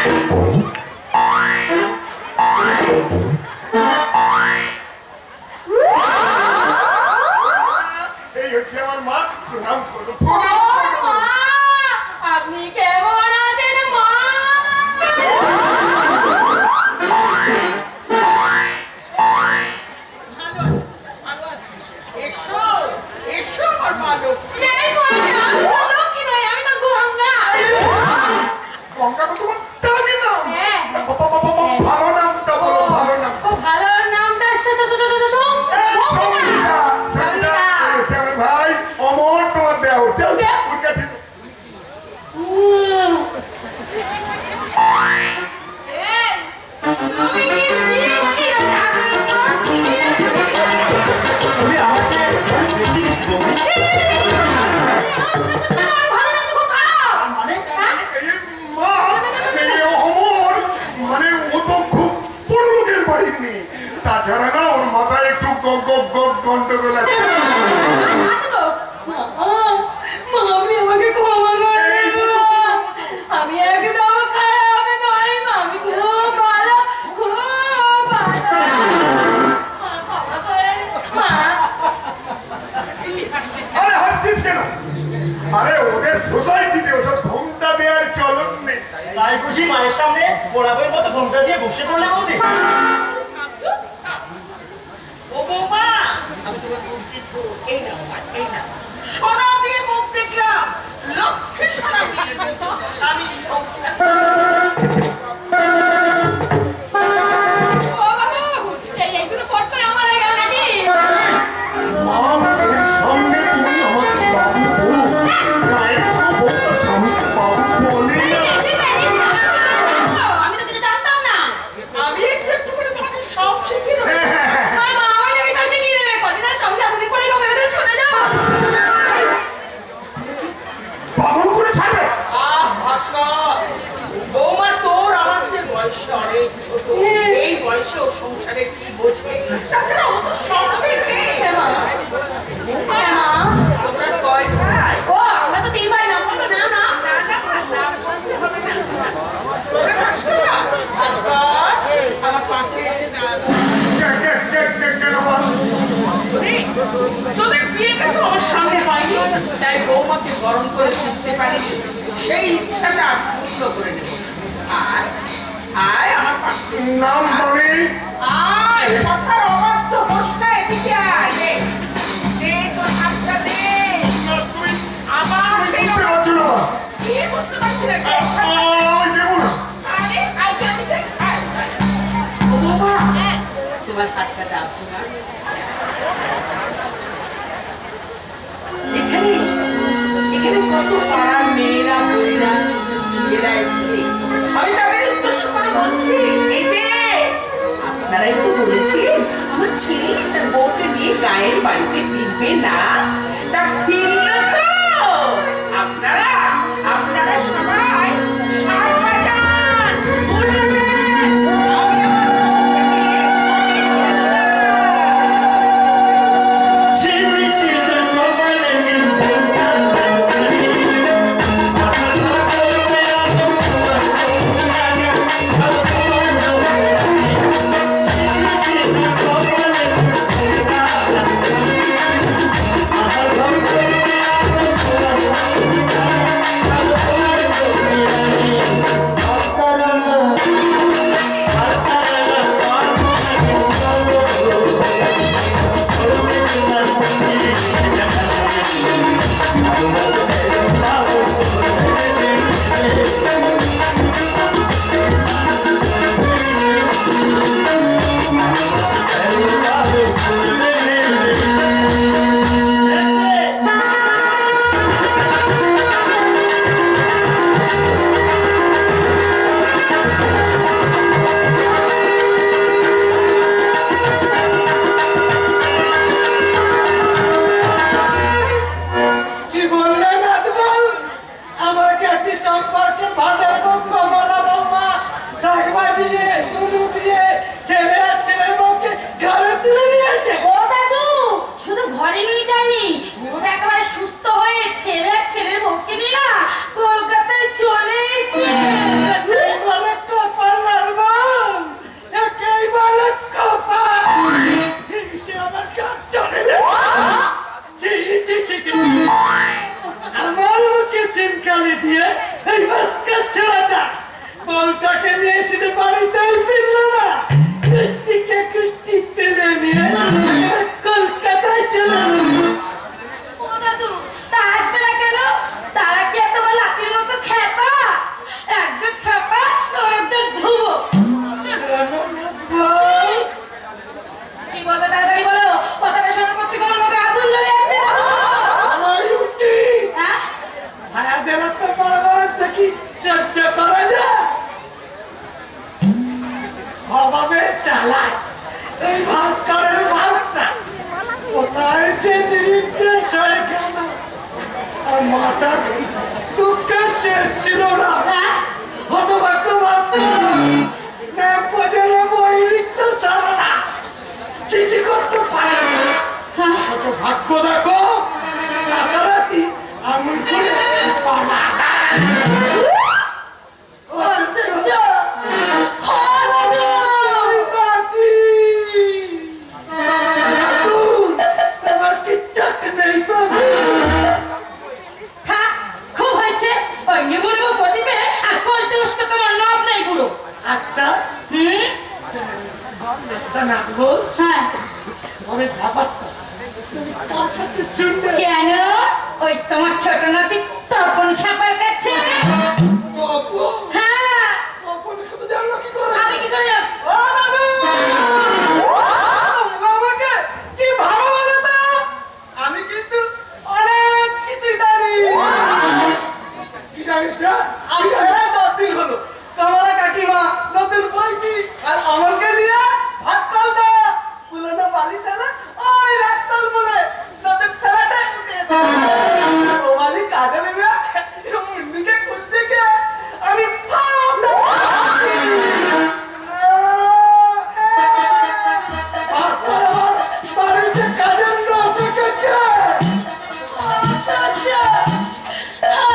এই হচ্ছে আমার মা, প্রণাম করো। আপনি কেমন আছেন মা? এসো এসো আমার মা লক্ষ্মী। এই বলতে আমি তো লক্ষ্মী নই, আমি তো গঙ্গা। গঙ্গা তো তোমার ডাকি নাম। হ্যাঁ। ভালো নামটা বলো, ভালো নাম। ও ভালো নামটা আমার ভাই অমর, তোমার দেওয়া হচ্ছে ওর কাছে। তুমি আমার চেয়ে অনেক বেশি মিষ্টি বৌদি। মানে মা অমর মানে ও তো খুব বড় লোকের বাড়ির মেয়ে, তাছাড়া না ওর মাথায় একটু গন্ডগোল আছে। আমি আমাকে ক্ষমা করে দেবো। আমি একদম খারাপ নই, আমি খুব ভালো, খুব ভালো। ক্ষমা করে মা। আরে হাসছিস কেন? আরে ওদের সোসাইটিতে ওসব ঘোমটা দেওয়ার চলন নেই। তাই বুঝি মায়ের সামনে গোলাপের মতো ঘোমটা দিয়ে বসে পড়লে বৌদি? ও বৌমা, আমি তোমাকে মুখ দেখবো। এই নাও মা, এই নাও। সোনা দিয়ে মুখ দেখলাম, লক্ষ্মী সোনা দিয়ে মতো স্বামীর সংসার। ও বাবু, এইগুলো পট করে আমার হয়ে গেল নাকি? মা, এর সামনে তুমি আমাকে বাবু বলো, গায়ের কোনো বউ তার স্বামীকে বাবু বলে না। আমি তো কিছু জানতাম না। আমি একটু একটু করে তোমাকে সব শিখিয়ে দেবো। মা আমাকে সব শিখিয়ে দেবে। কদিন আর সঙ্গে এতদিন পরেই বাবা এদের চলে যাও। পাগল করে ছাড়বে। ভাস্কর, বৌমা তোর আমার চেয়ে বয়সে অনেক ছোট। এই বয়সে ও সংসারে কি বোঝে? তাছাড়া ও তো স্বভাবের মেয়ে। মা, তোমরা কয় ভাই? ও আমরা তো তিন ভাই, না বলো না না। না না না, নাম বলতে হবে না। ওরে ভাস্কর, ভাস্কর, আমার পাশে এসে দাঁড়াতো। কেন মা? তোদের বিয়েটা তো আমার সামনে হয়নি, তাই বৌমাকে গরম করে তুলতে পারিনি। সেই ইচ্ছাটা আজ পূর্ণ করে নেব। আয় আয় আমার পাশে। নাম মানে আয়, কথার অবাক তো হোস না, এদিকে আয়। দে, দে তোর হাতটা দে। তুই আমার সেই বুঝতে পারছো না মা? কি বুঝতে পারছি না? দেবো না। আরে, আয় তো এদিকে, আয়, আয়। ও বাবা, তোমার হাতটা দাও না। এখানে এখানে কত পাড়ার মেয়েরা বইরা ছেলেরা এসছে। আমি তাদের উদ্দেশ্য করে বলছি, এই যে আপনারাই তো বলেছেন আমার ছেলে তার বউকে নিয়ে গায়ের বাড়িতে ফিরবে না, তা ফিরল তো। আপনারা আপনারা সবাই সাত বাজান বলবেন আমি আমার বউকে নিয়ে শিউলি শিউলি কপালে মিলতে এসে বাড়িতেই ফিরল না, কুষ্টিকে কুষ্টি তুলে নিয়ে কলকাতায় চলে ও দাদু, তা আসবে না কেন? তারা কি আর তোমার লাঠির মতো খেপা? একজন খেপা আর একজন ধুবো। কি বলবে তাড়াতাড়ি বলো, কথাটা শোনার পর থেকে আমার মুখে আগুন জ্বলে যাচ্ছে দাদু। আমার উচিত হ্যাঁ? ভাইয়াদের তো বড় বড় দেখি সহ্য করা যায়, অভাবে চালায় এই ভাস্করের ভাবটা কোথায় যে নির্দেশ হয়ে গেল, আর মাথা দুঃখে শেষ ছিল না। হ্যাঁ? হতভাগ্য ভাস্কর পজলে বই লিখতে ছাড়া না, চিঠি করতে পারে না। হ্যাঁ? কত ভাগ্য দেখো, রাতারাতি আঙুল করে পালা অথচ হ্যাঁ দাদু। হ্যাঁ, খুব হয়েছে। ওই নেবু নেবু প্রদীপে আর বলতে উস্কে তোমার নাম নেই বুড়ো। আচ্ছা হুম? নাকবো হ্যাঁ। অনেক ব্যাপারটা তার কাছে শুনবে কেন? ওই তোমার ছোট নাতি তপন খেপার কাছে? বাবু হ্যাঁ। আপনি শুধু জানলো কি করে? আমি কি করে জানবো? ও বাবু আমাকে কি ভালো বলে তো, আমি কিন্তু অনেক কিছুই জানি। কি জানিস না? আজ 10 দিন হলো কমলা কাকিমা নতুন বইটি আর আমাকে নিয়ে ভাত কল দেয়, পুরনো বালিটা না ওই রাতল বলে নতুন ফেলাটাই উঠে ও বালি কাঁদে নেবে মুন্ডিকে খুঁজতে গিয়ে আমি বাড়িতে কাজের লোক দেখেছে। অথচ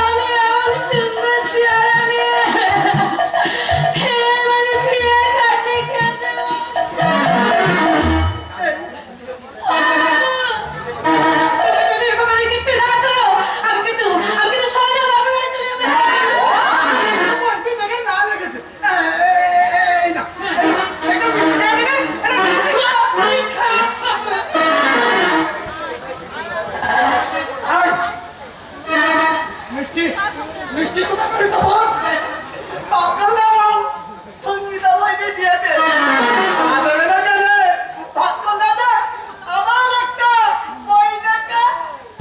আমি এমন সুন্দর চেহারা নিয়ে এবারে দিয়ে কাটে খেতে তুমি যদি এরকম মানে কিছু না করো, আমি কিন্তু সহজে বাপের বাড়ি চলে যাবো। বলতে দেখে না লেগেছে। এই না, এই না, এটা মিথ্যে জানি না, এটা মিথ্যে। তুই খারাপ পাবো। আয়, মিষ্টি, মিষ্টি কোথায় পেলি তখন? পাগল না ও, সঙ্গীতা বইতে দিয়েছে। আদরে না কেন? পাগল দাদা, আমার একটা বই লেখা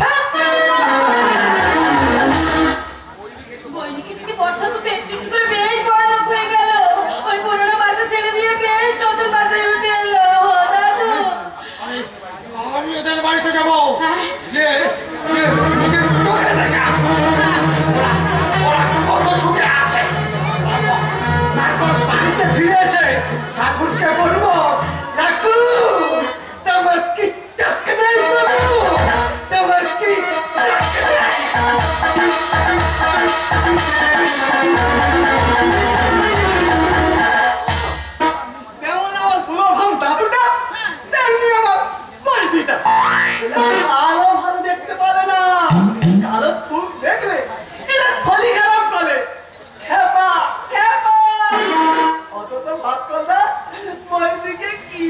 থাকবে। বৈনিকে দিকে বর্ষা তো পেট পিট করে বেশ বড় লোক হয়ে গেল। ওই পুরোনো বাসা ছেড়ে দিয়ে বেশ নতুন বাসায় উঠে এলো। ও দাদু। আমি ওদের বাড়িতে যাবো। হ্যাঁ? গিয়ে নিজের চোখে দেখা। ওরা কত সুখে আছে। তারপর বাড়িতে ফিরেছে, ঠাকুরকে বলবো, ঠাকুর, তোমার কি টাক নেই প্রভু? তোমার কি টাক কেমন আমার পুরোভাম দাদুটা, তেমনি আমার বইটিটা। আলো ভালো দেখতে পারে না, কারো থুক দেখলে এরা থলি খারাপ করে। খেপা, খেপা। অথচ ভাত করলা বই দিকে কি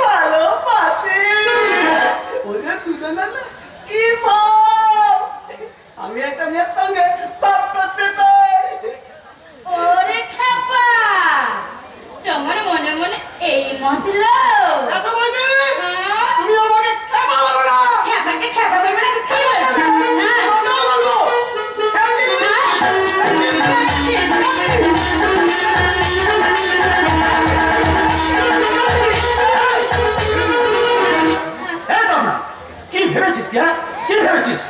ভালো পাতে। ওদের দুজনের না কি ভাব। আমি একটা মেয়ের সঙ্গে ভাব করতে চাই। ওরে খেপা, তোমার মনে মনে এই মতলো? এত বলছি, হ্যাঁ? তুমি আমাকে খেপা বলো না। খেপাকে খেপা বলবে না, কি বলবে? হ্যাঁ? কথা বলবো। কি ভেবেছিস কি? হ্যাঁ, কি ভেবেছিস?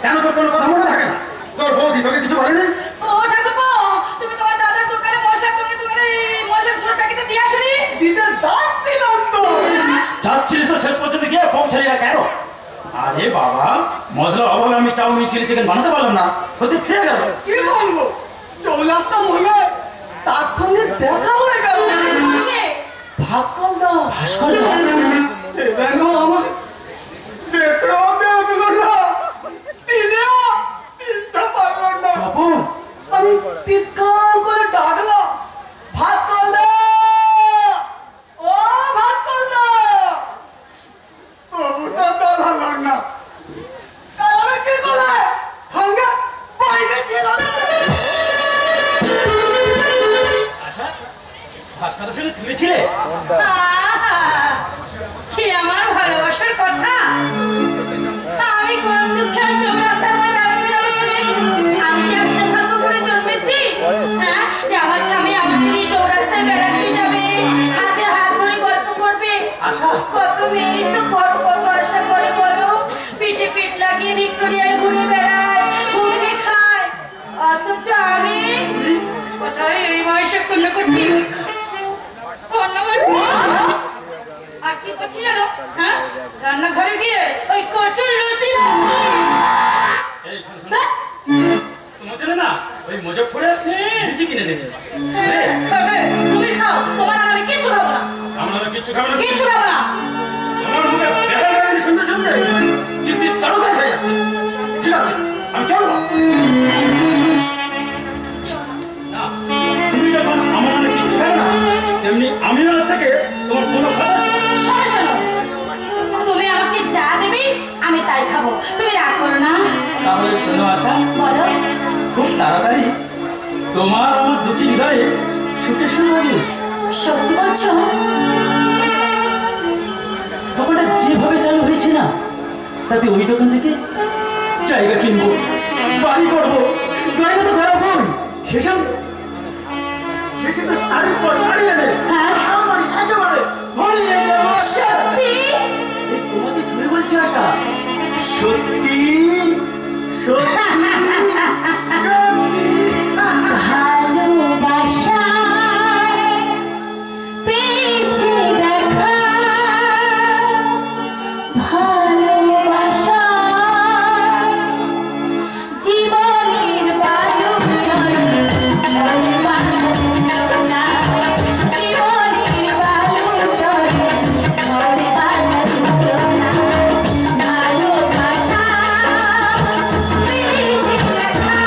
কেন তোর কোনো কথা মনে থাকে না? তোর বৌদি তোকে কিছু বলেনি? ও ঠাকুরপো, তুমি তোমার দাদার দোকানে মশলা করে দোকানে মশলা পুরো প্যাকেটে দিয়ে আসনি? দিতে দাঁত দিলাম তো। যাচ্ছিলিস তো শেষ পর্যন্ত গিয়ে পৌঁছালি না কেন? আরে বাবা, মশলার অভাবে আমি চাউমিন চিলি চিকেন বানাতে পারলাম না, হতে ফিরে গেল। কি বলবো, চৌলাটা মনে হয় তার সঙ্গে দেখা হয়ে গেল। কে? ভাস্কর দা, ভাস্কর দা? দেবেন আমার দেখতে হবে ওগুলো না, তিনিও চিনতে পারবেন না। তপন, আমি চিৎকার করে ডাকলাম, ভাস্কর তুলেছিলে? আহা, কি আমার ভালোবাসার কথা। আমি কোন দুঃখে চৌরাস্তার মধ্যে দাঁড়াতে যাবো শুনি? আমি কি আর সৌভাগ্য করে জন্মেছি? হ্যাঁ, যে আমার স্বামী আমাকে নিয়ে চৌরাস্তায় বেড়াতে যাবে, হাতে হাত ধরে গল্প করবে। আশা? কত মেয়ে তো কত কত আশা করে বলো, পিঠে পিঠ লাগিয়ে ভিক্টোরিয়ায় ঘুরে বেড়ায়, ঘুরে খায়, অথচ আমি কোথায় এই বয়সে কন্যা করছি। আর কি করছি জানো? হ্যাঁ, রান্নাঘরে গিয়ে ওই কচুর লতি এই শোনো, শোনো। তোমার জন্য না ওই মুজফ্ফরে লিচি কিনে দিয়েছে। খাবে, তুমি খাও, তোমার আর আমি কিচ্ছু খাবো না, আমরা কিচ্ছু খাবো না। কিচ্ছু খাবো না। আমার মুখে দেখা গেলে শুনতে শুনতে চিত্তি চালুকা হয়ে যাচ্ছে। ঠিক আছে, আমি চলবো না। তুমি যখন আমার মনে কিচ্ছু খাবে না, তেমনি আমিও আজ থেকে তোমার কোনো কথা শুনবো না। শোনো শোনো, তুমি আমাকে যা দেবে আমি তাই খাবো, তুমি রাগ করো না। তাহলে শোনো আশা, বলো। খুব তাড়াতাড়ি তোমার আমার দুটি হৃদয়ে সুখে শুরু হবে। সত্যি বলছো? দোকানটা যেভাবে চালু হয়েছে না, তাতে ওই দোকান থেকে জায়গা কিনবো, বাড়ি করবো, গয়না তো করাবোই। সেসব তো শাড়ির পর শাড়ি এনে হ্যাঁ। আমার একেবারে ভরিয়ে দেবো। সত্যি? এই তোমাকে ছুঁয়ে বলছি আশা, সত্যি সত্যি সত্যি। ভালোবাসায় পেয়েছে দেখা, ভালোবাসায় জীবনের বায়ু ঝরে ঝরে বাঁধলো না, জীবনের বায়ু ঝরে ঝরে বাঁধলো না, ভালোবাসা পেয়েছে দেখা,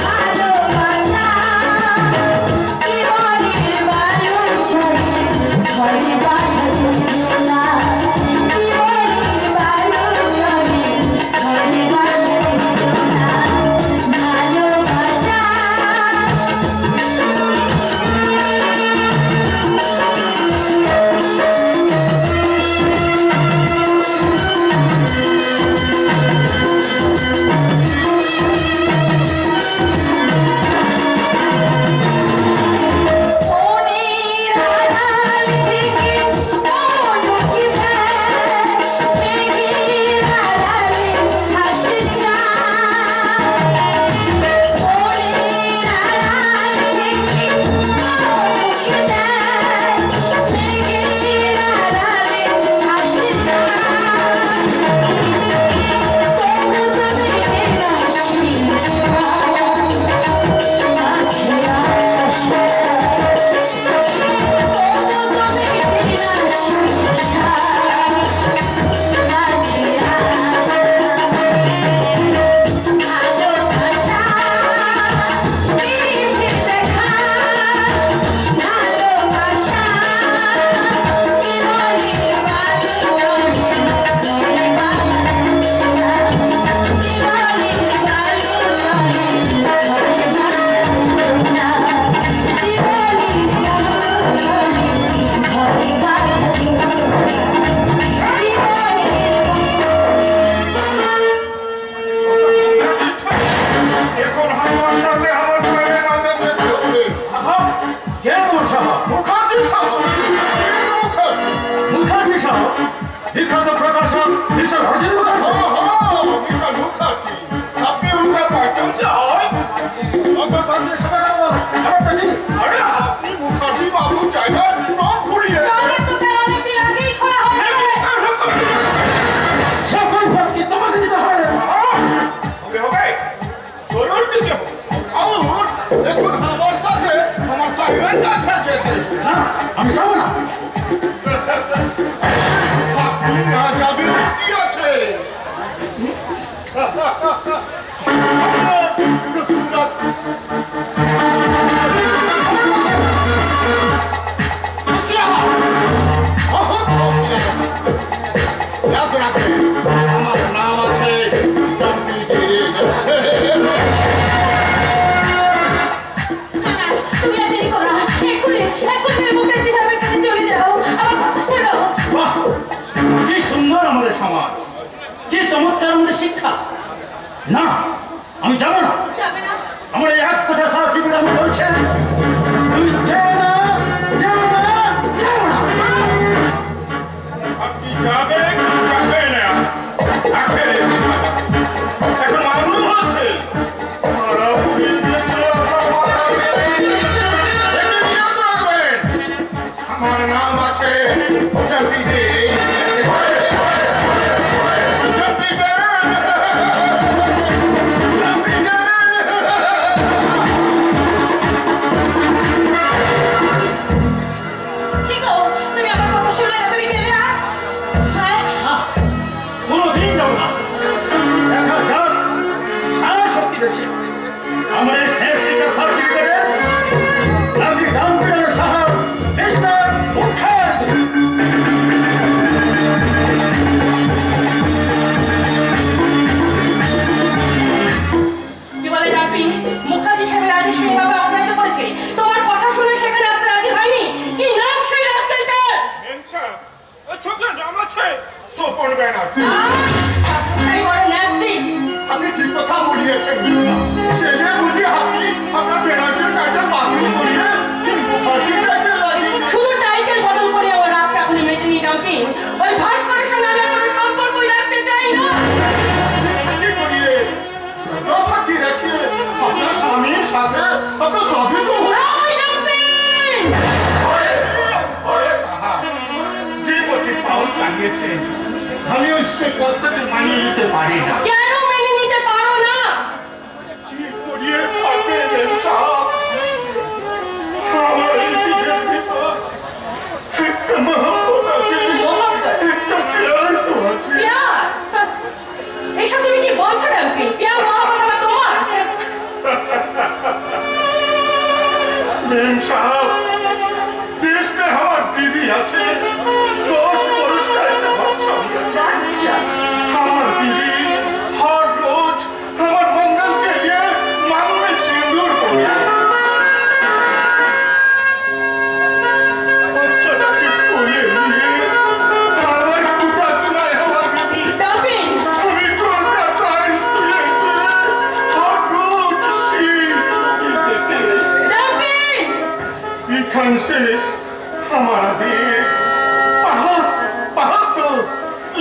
ভালোবাসা জীবনের বায়ু ঝরে ঝরে বাঁধলো না, জীবনের বায়ু ঝরে ঝরে বাঁধলো না, ভালোবাসা। মনের আড়াল থেকে মনকে দেয়, মেঘের আড়ালে হাসি চায়। মনের আড়াল থেকে মনকে দেয়, মেঘের আড়ালে হাসি চায়। তবু তুমি হাসি মাঝে আশা, এখন আমার সাথে আমার প্রেমে নাচে যেতে হবে। সাহা, কে তোমার সাহা? মুখার্জি সাহেব, মুখার্জি। মুখার্জি সাহা, বিখ্যাত প্রকাশক মিস্টার অজিত মুখার্জি। মিস্টার মুখার্জি, আপনি উনকার পরিচয় হয়? আপনার বান্ধবীর সাথে কথা বলো। ব্যাপারটা কি? আরে আপনি মুখার্জি বাবুর জায়গায় নাম ভুলিয়েছেন। আমার দোকান অনেকদিন আগেই খোলা হয়েছে। সব কৈফিয়ত কি তোমাকে দিতে হবে? হবে হবে, জরুর দিতে হবে। আর এখন আমার সাথে আমার সাহেবের কাছে যেতে হবে। না, আমি যাবো না। আপনি না যাবেন কি আছে? আমার নাম আছে জানবি তুমি আর দেরি করো না, এক্ষুনি এক্ষুনি মুখার্জি সাহেবের কাছে চলে যাও, আমার কথা শোনো। বাহ, কি সুন্দর আমাদের সমাজ, কি চমৎকার আমাদের শিক্ষা। না, আমি যাবো না। যাবে না? আমার এই এক কথা সার্টিফিকেট আমি বলছেন, আমি যাবো না, যাবো না, যাবো না। আপনি যাবে কি যাবে না? এখন মালুম হচ্ছে খারাপ হয়ে গেছে আপনার মাথা। একে নিয়ত রাখবেন, আমার নাম আছে জম্পিদে। কি গো, তুমি আমার কথা শুনলে না, তুমি গেলে না? হ্যাঁ? না, কোনোদিন যাবো না। দেখা যাক কার শক্তি বেশি। আমার এই শেষ শিক্ষার সার্টিফিকেটে নাকি ডাম্পিডারের শহর মিস্টার মুখার্জি। কি বলে রাপিন? মুখার্জি সাহেবের আদেশে এভাবে অগ্রাহ্য করেছে। তোমার কথা শুনে সেখানে আসতে রাজি হয়নি। কি নাম সেই রাস্কেলটার? ছোট্ট নাম আছে সোপন ব্যানার। এই বড় নাস্তি। আপনি ঠিক কথা বলিয়েছেন। সেটা বুঝি আপনি আপনার ব্যানার্জির টাইটেল বাতিল করিয়ে মুখার্জি টাইটেল লাগিয়ে শুধু টাইটেল বদল করে আমার রাতটা এখনই মেটেনি রাপিন। ওই ভাস্করের সঙ্গে আমি কোনো সম্পর্কই রাখতে চাই না। সাথী করিয়ে সাথী রেখে আপনার স্বামীর সাথে আপনার সাথী তো ওই রাপিন! যে পথে পাও চালিয়েছেন আমি ওই সে পথটাকে মানিয়ে নিতে পারি না। কেন মেনে নিতে পারো না? কি করিয়ে পারবে সাহেব? আমার এই দিনের ভিতর একটা মহব্বত আছে, মোহাম্মদ, একটা প্যার তো আছে। প্যার? এইসব তুমি কি বলছো রাপিন? প্যার মহাব্বত আমার তোমার? मेम साहब, देश में हमार बीवी আছে, 10 बरस का इतफाक शादी আছে। আচ্ছা। हमार बीवी हर रोज हमार मंगल के लिए मांग में सिंदूर करे। बच्चा की कोले लिए हमार कुत्ता सुनाए हमार बीवी। রাপিন! हमें कोलकाताয় শুয়ে শুয়ে हर रोज शीत देखे। রাপিন! इखान से हमारा देश बहुत बहुत दूर,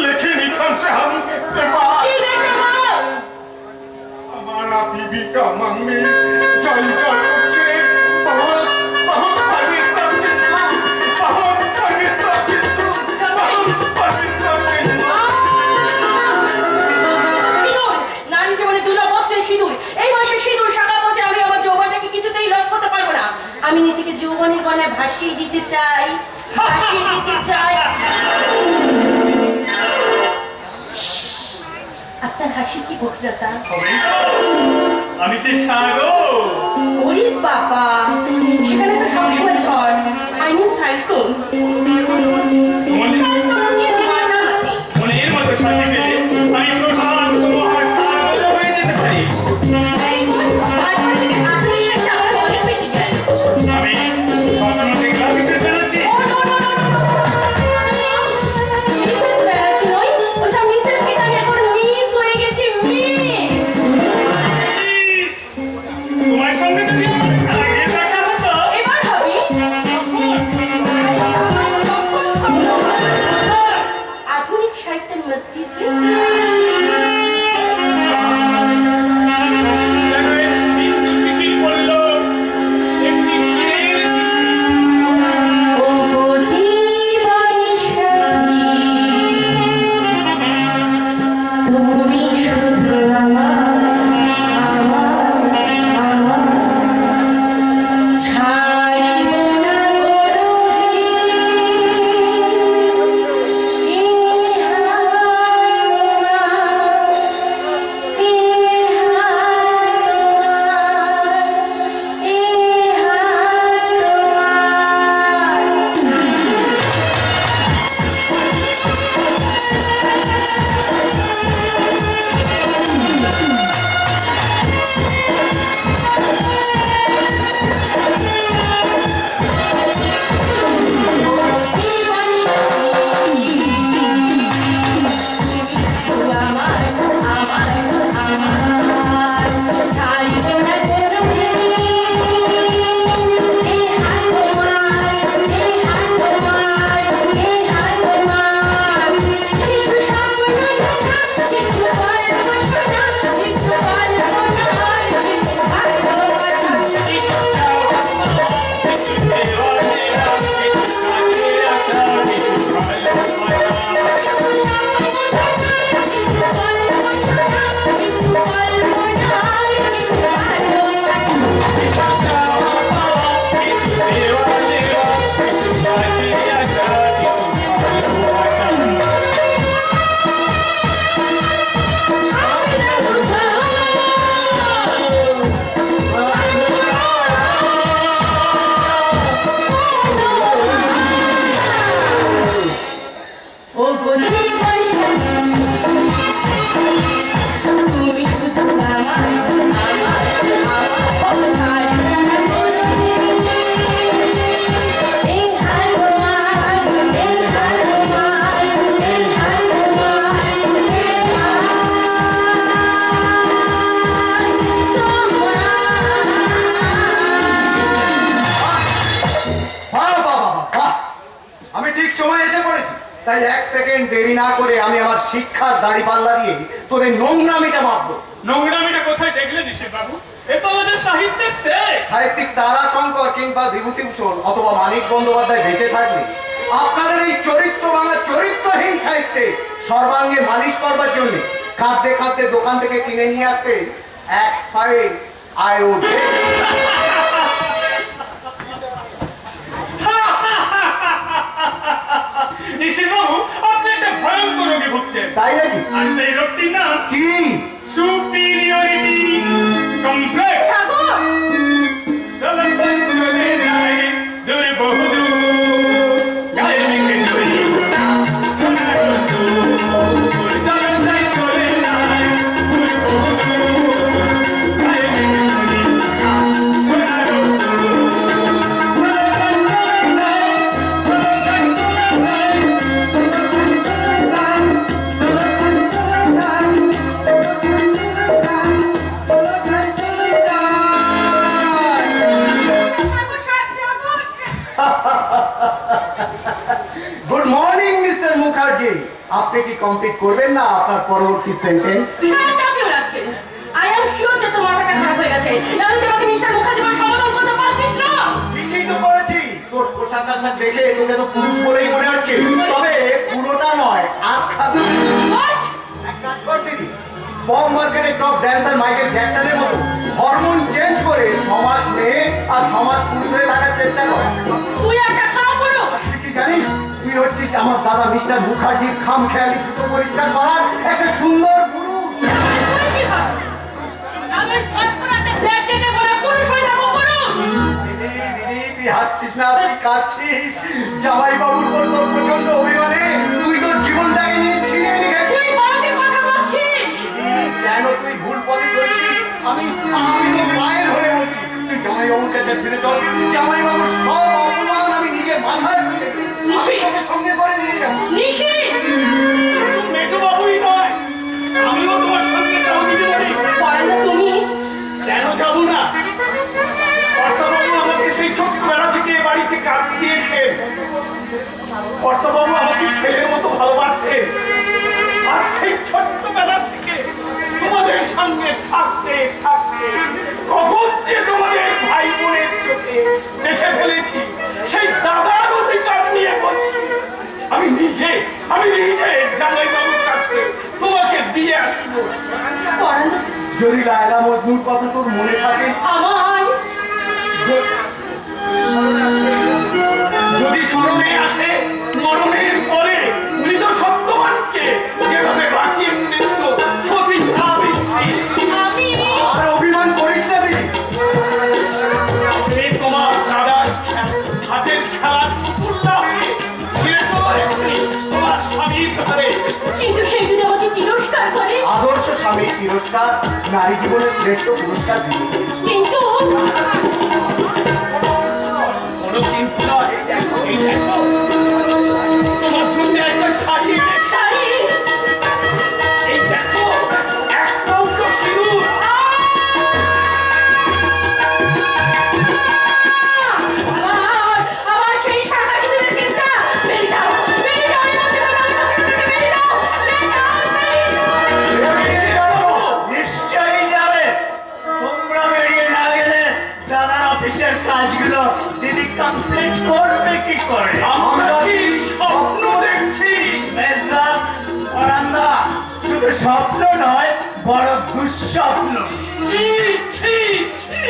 लेकिन इखान से हम देखते पाए কি দেখতে পাও? हमारा बीबी का मांग में जल जल उठे बहुत बहुत पवित्र सिंधु, बहुत पवित्र सिंधु, बहुत पवित्र सिंधु। সিঁদুর! নারী জীবনে দুটো বস্তুই সিঁদুর। এই বয়সে সিঁদুর শাখা পচে আমি আমার যৌবনটাকে কিছুতেই রোধ করতে পারবো না। আমি নিজেকে যৌবনের গলায় ভাসিয়ে দিতে চাই, ভাসিয়ে দিতে চাই। আপনার হাসি কি গভীরতা! আমি যে সাগর। ওরে বাবা, সেখানে তো সবসময় ঝড়, আই মিন সাইক্লোন। মাতামাতি। মনের মতো শান্তি পেলে আমি প্রশান্ত মহাসাগর হয়ে যেতে চাই। এই ভাষা থেকে আত্মবিশ্বাস আমার অনেক বেশি চাই। আমি স্বপ্ন থেকে অফিসে জানাচ্ছি। Oh no no no no. Mrs Banerjee নই, ওসব মিসেস কে আমি এখন মিস হয়ে গেছি, মিস। ইস, তোমার সঙ্গে তো কেমন আগে দেখা হতো। এবার ভাবি। ঠিক সময় এসে পড়েছি, তাই 1 সেকেন্ড দেরি না করে আমি আমার শিক্ষার দাড়ি পাল্লা দিয়ে তোদের নোংরামিটা মাপবো। নোংরামিটা কোথায় দেখলেন বাবু? এ তো আমাদের সাহিত্যের শেষ। সাহিত্যিক তারাশঙ্কর কিংবা বিভূতিভূষণ অথবা মানিক বন্দ্যোপাধ্যায় বেঁচে থাকলে আপনাদের এই চরিত্র ভাঙা চরিত্রহীন সাহিত্যে সর্বাঙ্গে মালিশ করবার জন্য খাদ্যে খাদ্যে দোকান থেকে কিনে নিয়ে আসতে 1 ফাইল আয়োডেন। বাবু, আপনি একটা ভয়ঙ্কর রোগে ভুগছেন। তাই নাকি? আর সেই রোগটির নাম কি? Superiority complex. সাগর, চলে যায় দূরে বহুদূর, গায়ে মেঘে তৈরি সোনার রোদ্দুর। চলে যায় দূরে বহুদূর, গায়ে মেঘে তৈরি সোনার রোদ্দুর। সাগর, সাগর। গুড মর্নিং মিস্টার মুখার্জি, আপনি কি কমপ্লিট করবেন না আপনার পরবর্তী sentence? Shut up, you rascal! I am sure যে তোমার মাথাটা খারাপ হয়ে গেছে। আমি তোমাকে মিস্টার মুখার্জি বলে সম্বোধন করতে পারতিস না। ঠিকই তো করেছি, তোর পোশাক আশাক দেখে তোকে তো পুরুষ বলেই মনে হচ্ছে, তবে পুরোটা নয়, আধা। What? এক কাজ কর দিদি, বম মার্কেটের টপ ড্যান্সার মাইকেল জ্যাকসনের মতো হরমোন চেঞ্জ করে 6 মাস মেয়ে আর 6 মাস পুরুষ হয়ে থাকার চেষ্টা কর। তুই একটা কাজ করো। তুই কি জানিস, তুই হচ্ছিস আমার দাদা মিস্টার মুখার্জির খামখেয়ালি জুতো পরিষ্কার করার একটা সুন্দর পুরুষ। তুই কি ভাব? আমি কাজকরাতে ব্যাগ কেটে বলে পুরুষ হয়ে যাবো পুরুষ। দিদি দিদি, তুই হাসছিস না, তুই কাঁদছিস। জামাই বাবুর উপর তোর প্রচন্ড অভিমানে তুই তোর জীবনটাকে নিয়ে ছিনিয়ে নিয়ে গেছিস। তুই বাজে কথা বলছিস। দিদি, কেন তুই ভুল পথে চলছিস? আমি তো পায়ের হয়ে বলছি, তুই জামাই বাবুর কাছে ফিরে চল। জামাই বাবুর সব অপমান আমি নিজে মাথায় ফেলেছি, আমি তোকে সঙ্গে করে নিয়ে যাবো। নিশি, মেঘু বাবুই নয়, আমিও তোমার সঙ্গে যাবো দিদি বাড়ি। পরান্দা তুমি কেন যাবো না? কর্তাবাবু আমাকে সেই ছোট্টবেলা থেকে এ বাড়িতে কাজ দিয়েছেন। কর্তাবাবু আমাকে ছেলের মতো ভালোবাসতেন, আর সেই ছোট্টবেলা থেকে তোমাদের সঙ্গে থাকতে থাকতে কখন যে তোমাদের ভাই বোনের চোখে দেখে ফেলেছি, সেই দাদার অধিকার নিয়ে বলছি। আমি নিজে জামাই বাবুর কাছে তোমাকে দিয়ে আসবো। পরান্দা যদি লায়লা মজনুর কথা তোর মনে থাকে, আমার যদি স্মরণে আসে মরণের পরে মৃত সত্যবানকে যেভাবে বাঁচিয়ে তুলেছিল সতী সাবিত্রী, আমি আর অভিমান করিস না দিদি। সে তোমার দাদার হাতের খেলা কুকুরটা হয়ে ফিরে চলো এক্ষুনি তোমার স্বামীর ঘরে। কিন্তু সে যদি আমাকে তিরস্কার করে, আদর্শ স্বামীর তিরস্কার নারী জীবনের শ্রেষ্ঠ পুরস্কার দিদি। কিন্তু কোনো চিন্তা নয়, এই দেখো তোমার জন্য একটা শাড়ি এনেছি। শাড়ি এই দেখো এক কৌটো সিঁদুর। আমার সেই শাখা শুধু দেখেছা। বেরিয়ে যাও, বেরিয়ে যাও, এর মধ্যে কোনো আমি তোকে বেরিয়ে যাও, বেরিয়ে যাও। নিশ্চয়ই যাবে। তোমরা বেরিয়ে না গেলে দাদার অফিসের কাজগুলো দিদি কমপ্লিট করবে কি করে? আমরা কি স্বপ্ন দেখছি? মেজদা, পরান্দা, শুধু স্বপ্ন নয়, বড় দুঃস্বপ্ন। ছি ছি ছি,